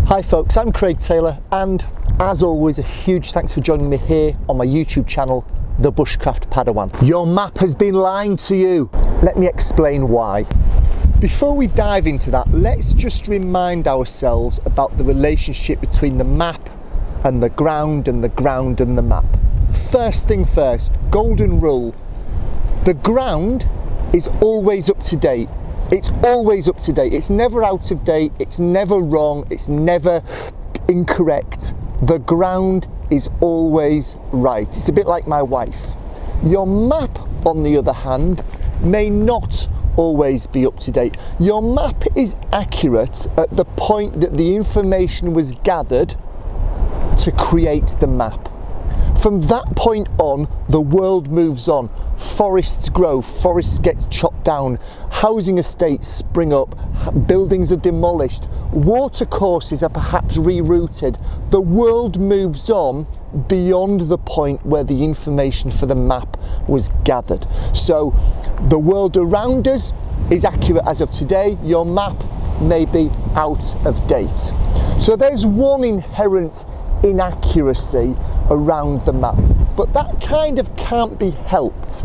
Hi folks, I'm Craig Taylor, and as always a huge thanks for joining me here on my YouTube channel, The Bushcraft Padawan. Your map has been lying to you. Let me explain why. Before we dive into that, let's just remind ourselves about the relationship between the map and the ground and the ground and the map. First thing first, golden rule. The ground is always up to date. It's always up to date. It's never out of date. It's never wrong. It's never incorrect. The ground is always right. It's a bit like my wife. Your map, on the other hand, may not always be up to date. Your map is accurate at the point that the information was gathered to create the map. From that point on, the world moves on. Forests grow, forests get chopped down, housing estates spring up, buildings are demolished, water courses are perhaps rerouted. The world moves on beyond the point where the information for the map was gathered. So the world around us is accurate as of today. Your map may be out of date. So there's one inherent inaccuracy around the map, but that kind of can't be helped.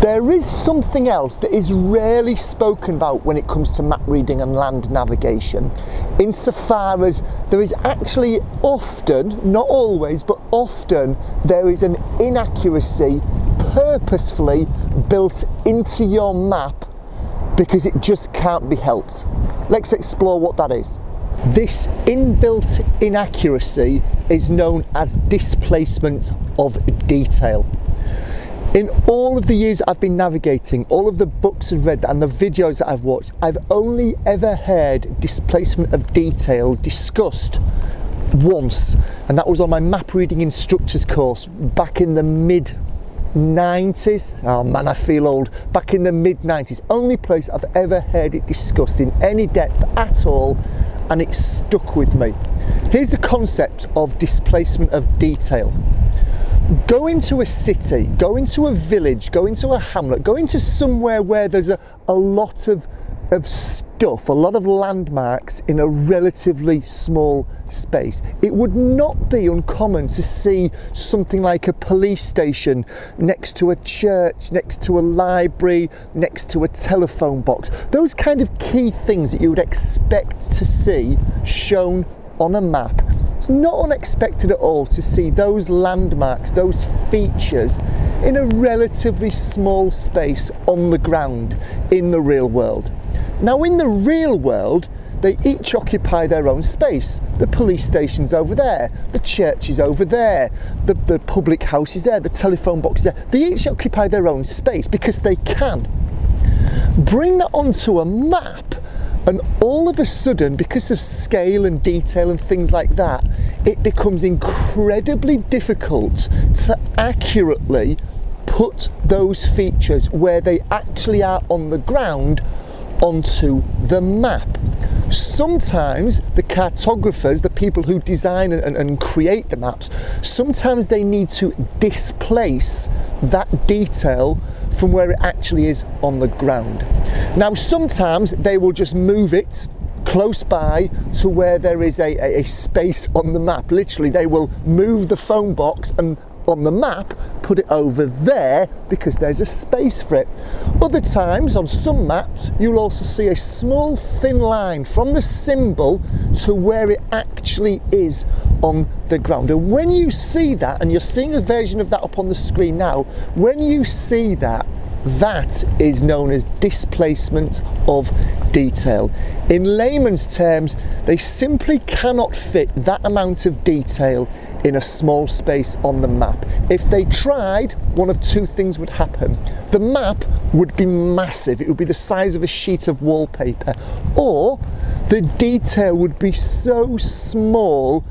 There is something else that is rarely spoken about when it comes to map reading and land navigation, insofar as there is actually often, not always, but often there is an inaccuracy purposefully built into your map because it just can't be helped. Let's explore what that is. This inbuilt inaccuracy is known as displacement of detail. In all of the years I've been navigating, all of the books I've read and the videos that I've watched, I've only ever heard displacement of detail discussed once, and that was on my map reading instructor's course back in the mid-90s. Oh man, I feel old. Back in the mid-90s. Only place I've ever heard it discussed in any depth at all, and it stuck with me. Here's the concept of displacement of detail. Go into a city, go into a village, go into a hamlet, go into somewhere where there's a lot of stuff, a lot of landmarks in a relatively small space. It would not be uncommon to see something like a police station next to a church, next to a library, next to a telephone box. Those kind of key things that you would expect to see shown on a map. It's not unexpected at all to see those landmarks, those features in a relatively small space on the ground in the real world. Now in the real world, they each occupy their own space. The police station's over there, the church is over there, the public house is there, the telephone box is there. They each occupy their own space because they can. Bring that onto a map, and all of a sudden, because of scale and detail and things like that, it becomes incredibly difficult to accurately put those features where they actually are on the ground onto the map. Sometimes the cartographers, the people who design and create the maps, sometimes they need to displace that detail from where it actually is on the ground. Now sometimes they will just move it close by to where there is a space on the map. Literally, they will move the phone box and on the map put it over there because there's a space for it. Other times on some maps you'll also see a small thin line from the symbol to where it actually is on the ground. And when you see that, and you're seeing a version of that up on the screen now, when you see that, that is known as displacement of detail. In layman's terms, they simply cannot fit that amount of detail in a small space on the map. If they tried, one of two things would happen. The map would be massive, it would be the size of a sheet of wallpaper, or the detail would be so small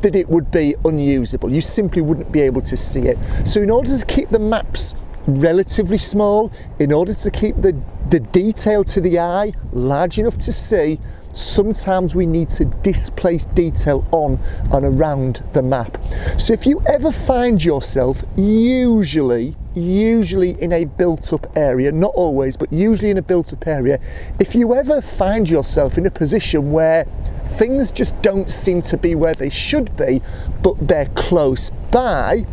that it would be unusable. You simply wouldn't be able to see it. So in order to keep the maps relatively small, in order to keep the detail to the eye large enough to see, sometimes we need to displace detail on and around the map. So if you ever find yourself, usually in a built-up area, not always, but usually in a built-up area, if you ever find yourself in a position where things just don't seem to be where they should be, but they're close by,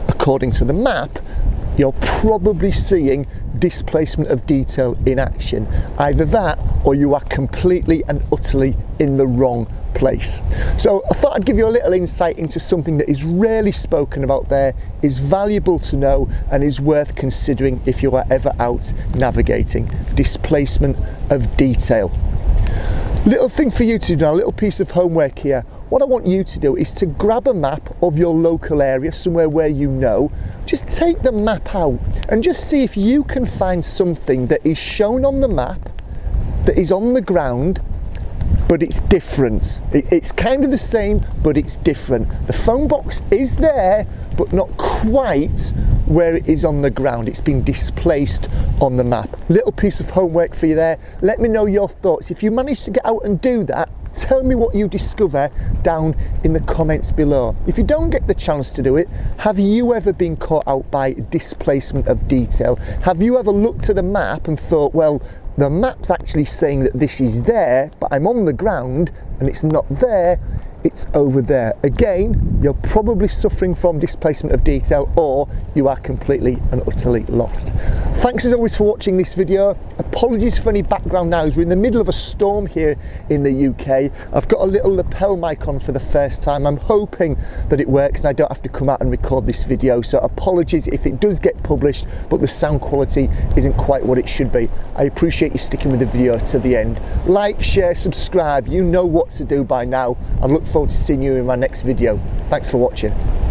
according to the map, you're probably seeing displacement of detail in action. Either that, or you are completely and utterly in the wrong place. So I thought I'd give you a little insight into something that is rarely spoken about there, is valuable to know, and is worth considering if you are ever out navigating. Displacement of detail. Little thing for you to do now, a little piece of homework here. What I want you to do is to grab a map of your local area, somewhere where you know. Just take the map out and just see if you can find something that is shown on the map, that is on the ground, but it's different. It's kind of the same, but it's different. The phone box is there, but not quite where it is on the ground. It's been displaced on the map. Little piece of homework for you there. Let me know your thoughts. If you manage to get out and do that, tell me what you discover down in the comments below. If you don't get the chance to do it, have you ever been caught out by displacement of detail? Have you ever looked at a map and thought, well, the map's actually saying that this is there, but I'm on the ground and it's not there, it's over there. Again, you're probably suffering from displacement of detail, or you are completely and utterly lost. Thanks as always for watching this video. Apologies for any background noise. We're in the middle of a storm here in the UK. I've got a little lapel mic on for the first time. I'm hoping that it works and I don't have to come out and record this video, so apologies if it does get published but the sound quality isn't quite what it should be. I appreciate you sticking with the video to the end. Like, share, subscribe. You know what to do by now. I look forward to seeing you in my next video. Thanks for watching.